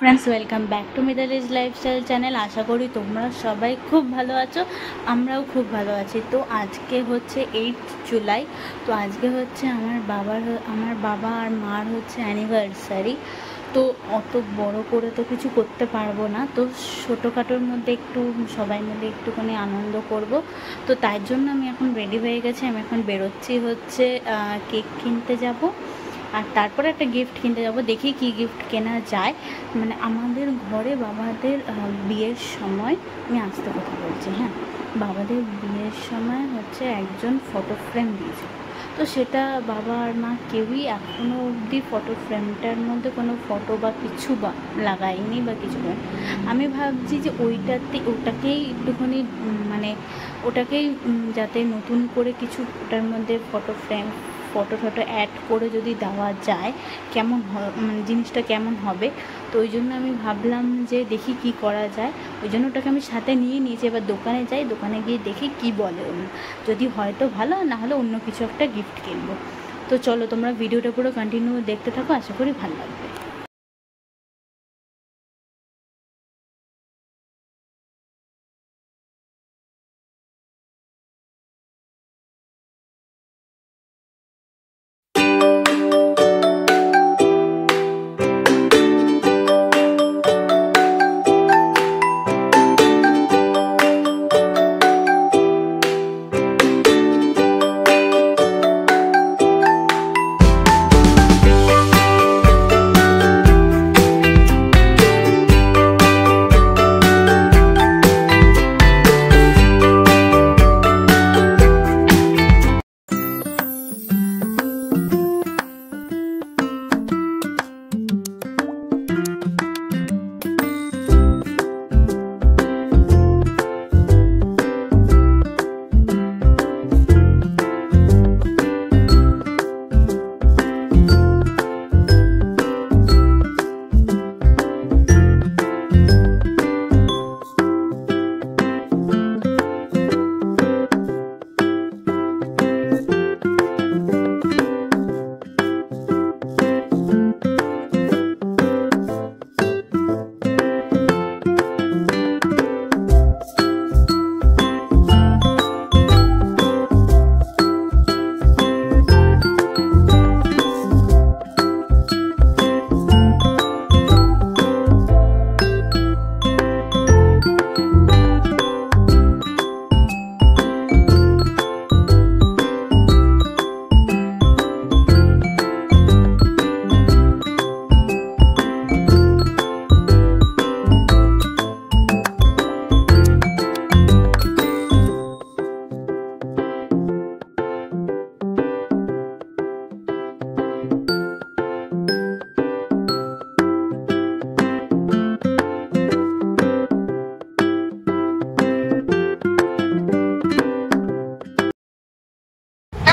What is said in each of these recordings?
Friends welcome back to Mitali's lifestyle channel. आशा करी तुम्हारा सबाई खूब भालो आछो, आमराओ खूब भालो आछि। तो आज के होच्छे 8 जुलाई। तो आज के होच्छे आमार बाबा और मार होच्छे एनिभार्सारि। तो अत बड़ो करे तो किछु करते पारबो ना, तो छोटोखाटोर मध्य एकटू सबाई मिले एकटूखानी आनंद करब। तो तार जोन्नो आमि एखन रेडी हये गेछि। आमि एखन बेरोच्छि होच्छे केक किनते जाबो और तारपर एक गिफ्ट किनते जाबो। देखी कि गिफ्ट केना जाए। माने आमादेर घरे बाबादेर बियेर समय आमि आस्ते कथा बोलছি। हाँ, बाबादेर बियेर समय होच्छे एकजन फटो फ्रेम दिয়েছিল। तो सेटा बाबा और मा केउई एखोनो अब्दि फटो फ्रेमटार मध्य कोनो फटो बा किछु लागायनि बा किछु ना। आमि भाबछि जे ओटाकेई एकटुखानि माने ओटाकेई जाते नतुन करे किछु ओटार मध्य फटो फ्रेम फटो टटो ऐड करे जदि देওয়া যায় केमन মানে জিনিসটা কেমন হবে। তো ওই জন্য আমি ভাবলাম যে দেখি কি করা যায়। ওই জন্য ওটাকে আমি সাথে নিয়ে নিয়েছি। এবার দোকানে যাই, দোকানে গিয়ে দেখি কি বলে ওরা, যদি হয়তো ভালো, না হলে অন্য কিছু একটা গিফট কিনবো। তো চলো তোমরা ভিডিওটা পুরো কন্টিনিউ দেখতে থাকো, আশা করি ভালো লাগবে।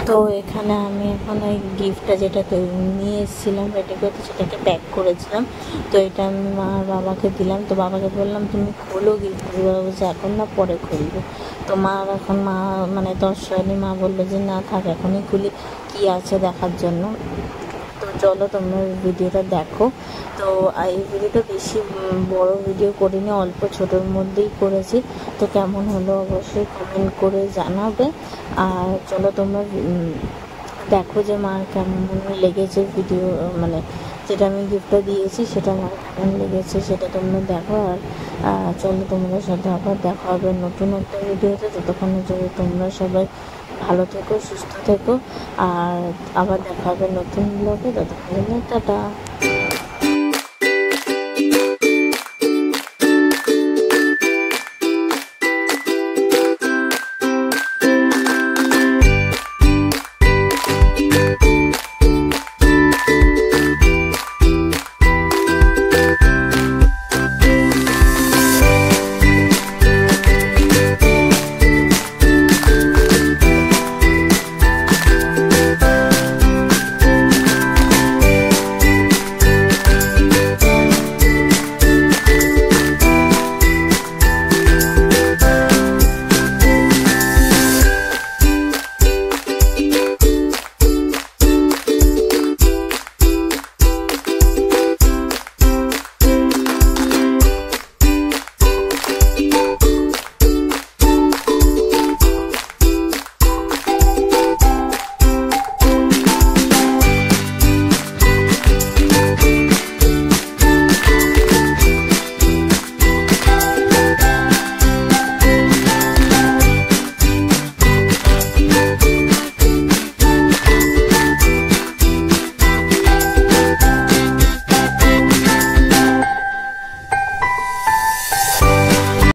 तो এখানে আমি এখন ওই গিফটটা যেটা নিয়ে এসেছিলাম রেডি করতে, সেটাকে প্যাক করেছিলাম। তো এটা আমি মা বাবাকে দিলাম। তো বাবাকে বললাম তুমি খোলো গিফট। বাবা বলছে এখন না, পরে খুলবো। তো মা এখন মানে দর্শনী মা বললো যে না থাক, এখনই খুলি, কি আছে দেখার জন্য। তো চলো তোমরা ভিডিওটা দেখো। তো এই ভিডিওটা বেশি বড় ভিডিও করিনি, অল্প ছোটোর মধ্যেই করেছি। তো কেমন হলো অবশ্যই কমেন্ট করে জানাবে। আর চলো তোমরা দেখো যে মার কেমন লেগেছে ভিডিও, মানে যেটা আমি গিফটটা দিয়েছি সেটা আমার কেমন লেগেছে সেটা তোমরা দেখো। আর চলো তোমাদের সাথে আবার দেখা হবে নতুন একটা ভিডিওতে। ততক্ষণের জন্য তোমরা সবাই ভালো থেকো, সুস্থ থেকো, আর আবার দেখা হবে নতুন ব্লগে। ততক্ষণের জন্য টাটা।